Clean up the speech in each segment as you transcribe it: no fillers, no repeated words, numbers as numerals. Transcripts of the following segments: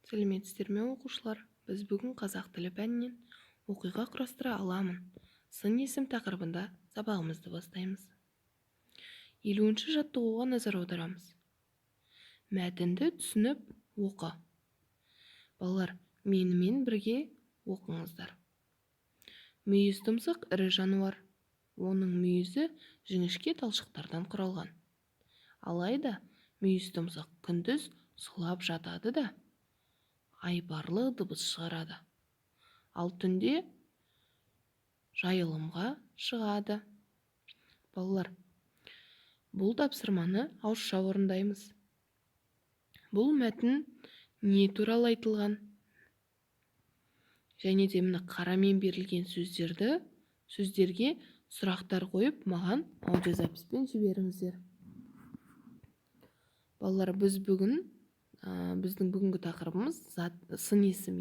Сәлеметсіздер ме оқушылар? Біз бүгін қазақ тілі пәнінен оқиға құрастыра аламын. Сын есім тақырыбында сабағымызды бастаймыз. 50-ші жаттығуға назар аударамыз. Мәтінді түсініп оқы. Балалар, менімен бірге оқыңыздар. Мүйіз тұмсық ірі жануар. Оның мүйізі жіңішке талшықтардан құралған. Алайда мүйіз тұмсық күндіз сұлап жатады да айбарлы дыбыс шығарады. Ал түнде жайылымға шығады. Балалар, бұл тапсырманы ауызша орындаймыз. Бұл мәтін не туралы айтылған? Және де мына қарамен берілген сөздерге сұрақтар қойып, маған аудиозаписпен жіберіңіздер. Балалар, біздің бүгінгі тақырыбымыз сын есім,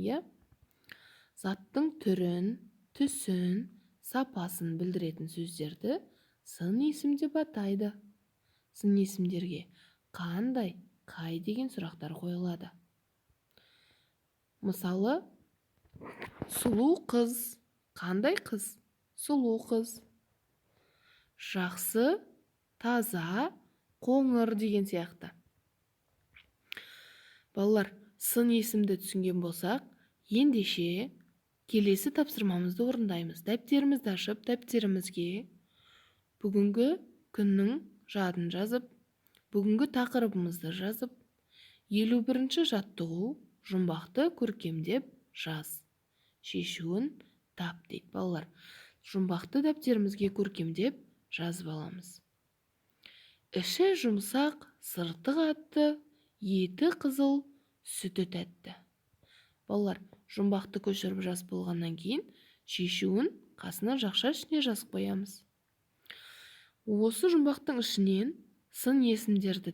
заттың түрін, түсін, сапасын білдіретін сөздерді сын есім деп атайды. Сын есімдерге қандай, қай деген сұрақтар қойылады. Мысалы, сұлу қыз. Қандай қыз? Сұлу қыз. Жақсы, таза, қоңыр деген сияқты. Балалар, сын есімді түсінген болсақ, ендеше келесі тапсырмамызды орындаймыз. Дәптерімізді ашып, дәптерімізге бүгінгі күннің жадын жазып, бүгінгі тақырыбымызды жазып, 51-ші жаттығу жұмбақты көркемдеп жаз. Шешуін тап дейді. Балалар, жұмбақты дәптерімізге көркемдеп жазып аламыз. Іші жұмсақ, сырты қатты, еті қызыл, сүті тәтті. Балалар, жұмбақты көшіріп жазып болғаннан кейін шешуін қасына жақша ішіне жазып қоямыз. Осы жұмбақтың ішінен сын есімдерді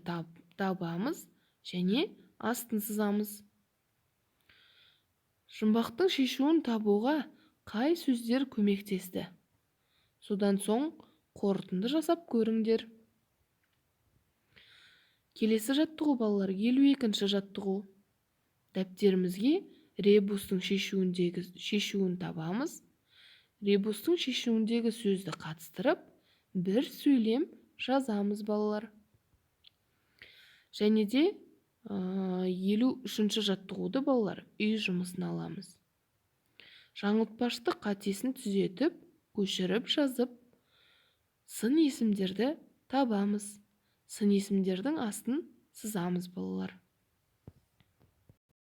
табамыз және астын сызамыз. Жұмбақтың шешуін табуға қай сөздер көмектесті? Содан соң қорытынды жасап көріңдер. Келесі жаттығу, балалар, 52-ші жаттығу. Дәптерімізге ребустың шешуін табамыз. Ребустың шешуіндегі сөзді қатыстырып, бір сөйлем жазамыз, балалар. Және де 53-ші жаттығуды, балалар, үй жұмысына аламыз. Жаңылтпаштық қатесін түзетіп, көшіріп жазып, сын есімдерді табамыз. Сын есімдердің астын сызамыз, балалар.